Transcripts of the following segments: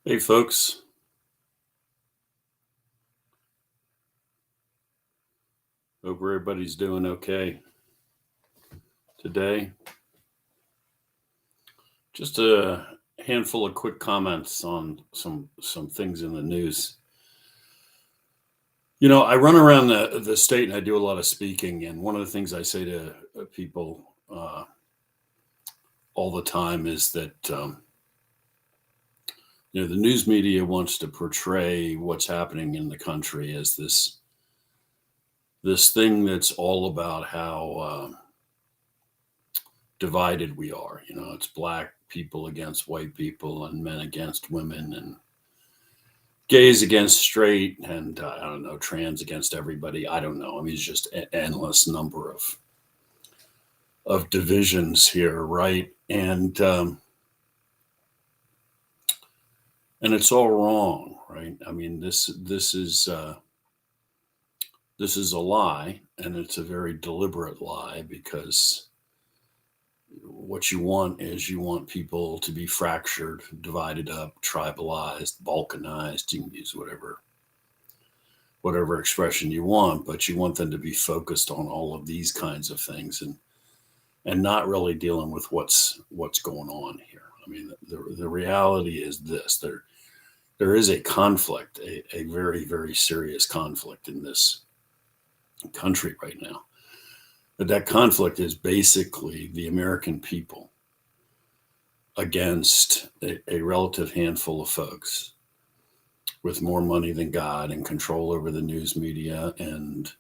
Hey, folks. Hope everybody's doing okay today. Just a handful of quick comments on some things in the news. I run around the state and I do a lot of speaking, and one of the things I say to people all the time is that the news media wants to portray what's happening in the country as this thing that's all about how divided we are. It's black people against white people and men against women and gays against straight and I don't know, trans against everybody. I don't know. I mean, it's just an endless number of divisions here, right? And it's all wrong, right? I mean, this is a lie, and it's a very deliberate lie because what you want is you want people to be fractured, divided up, tribalized, balkanized. You can use whatever expression you want, but you want them to be focused on all of these kinds of things and not really dealing with what's going on here. I mean, the reality is this: there is a conflict, a very, very serious conflict in this country right now. But that conflict is basically the American people against a relative handful of folks with more money than God and control over the news media, and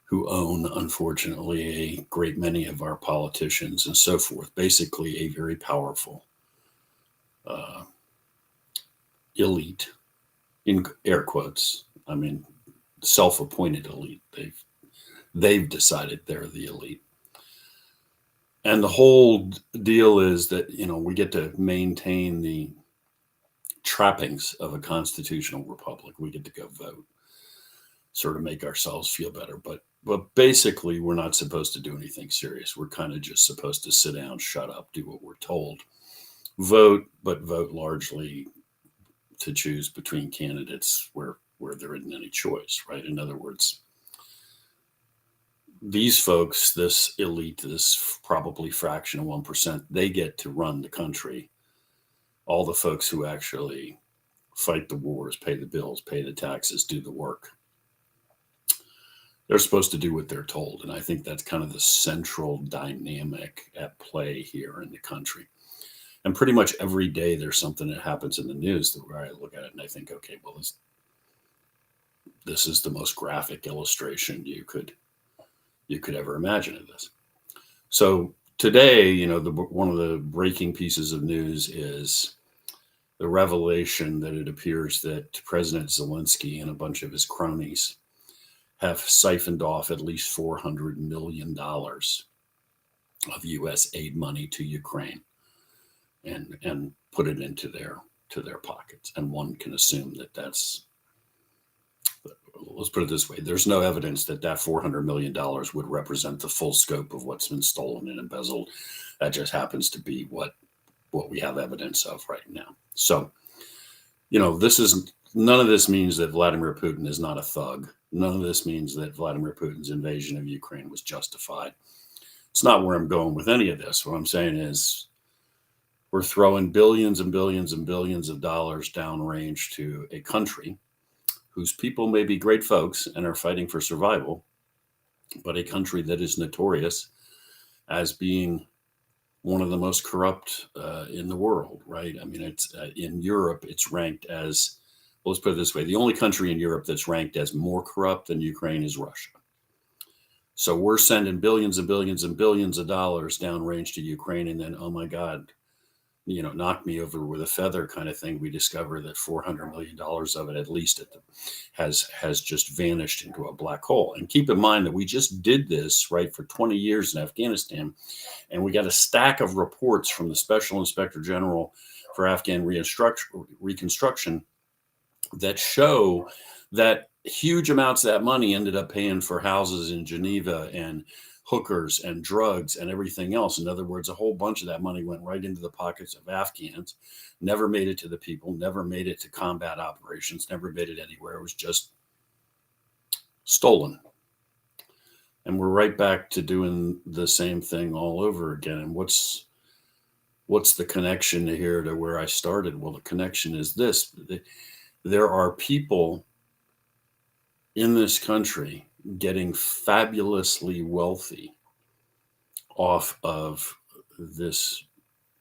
who own, unfortunately, a great many of our politicians and so forth. Basically, a very powerful elite, in air quotes. I mean, self-appointed elite. They've decided they're the elite. And the whole deal is that, we get to maintain the trappings of a constitutional republic. We get to go vote, sort of make ourselves feel better. But basically, we're not supposed to do anything serious. We're kind of just supposed to sit down, shut up, do what we're told, vote, but vote largely to choose between candidates where there isn't any choice, right? In other words, these folks, this elite, this probably fraction of 1%, they get to run the country. All the folks who actually fight the wars, pay the bills, pay the taxes, do the work, they're supposed to do what they're told. And I think that's kind of the central dynamic at play here in the country. And pretty much every day there's something that happens in the news where I look at it and I think, okay, well, this is the most graphic illustration you could ever imagine of this. So today, one of the breaking pieces of news is the revelation that it appears that President Zelensky and a bunch of his cronies have siphoned off at least $400 million of U.S. aid money to Ukraine and put it into their pockets. And one can assume that's, let's put it this way, there's no evidence that $400 million would represent the full scope of what's been stolen and embezzled. That just happens to be what we have evidence of right now. So, none of this means that Vladimir Putin is not a thug. None of this means that Vladimir Putin's invasion of Ukraine was justified. It's not where I'm going with any of this. What I'm saying is we're throwing billions and billions and billions of dollars downrange to a country whose people may be great folks and are fighting for survival, but a country that is notorious as being one of the most corrupt in the world, right? I mean, it's in Europe, it's ranked as, well, let's put it this way, the only country in Europe that's ranked as more corrupt than Ukraine is Russia. So we're sending billions and billions and billions of dollars downrange to Ukraine, and then, oh my God, knock me over with a feather kind of thing. We discover that $400 million of it, at least, has just vanished into a black hole. And keep in mind that we just did this, right, for 20 years in Afghanistan. And we got a stack of reports from the Special Inspector General for Afghan Reconstruction that show that huge amounts of that money ended up paying for houses in Geneva and hookers and drugs and everything else. In other words, a whole bunch of that money went right into the pockets of Afghans, never made it to the people, never made it to combat operations, never made it anywhere. It was just stolen. And we're right back to doing the same thing all over again. And what's the connection here to where I started? Well, the connection is this. There are people in this country getting fabulously wealthy off of this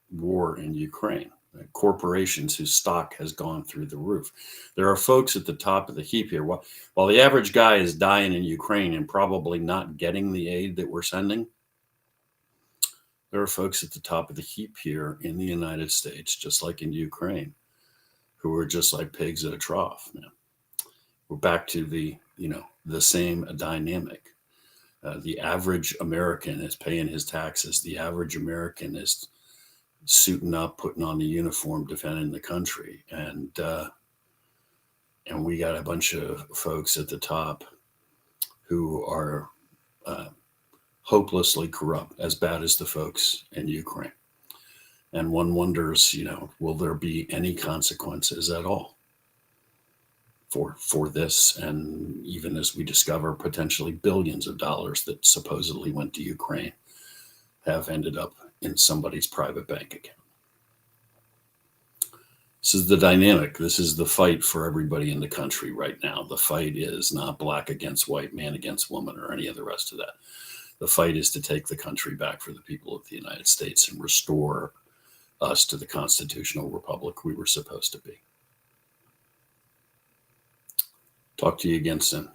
war in Ukraine. Corporations whose stock has gone through the roof. There are folks at the top of the heap here. While the average guy is dying in Ukraine and probably not getting the aid that we're sending, there are folks at the top of the heap here in the United States, just like in Ukraine, who are just like pigs at a trough. We're back to the same dynamic. The average American is paying his taxes. The average American is suiting up, putting on the uniform, defending the country, and we got a bunch of folks at the top who are hopelessly corrupt, as bad as the folks in Ukraine. And one wonders, will there be any consequences at all for this? And even as we discover potentially billions of dollars that supposedly went to Ukraine have ended up in somebody's private bank account. This is the dynamic. This is the fight for everybody in the country right now. The fight is not black against white, man against woman, or any of the rest of that. The fight is to take the country back for the people of the United States and restore us to the constitutional republic we were supposed to be. Talk to you again soon.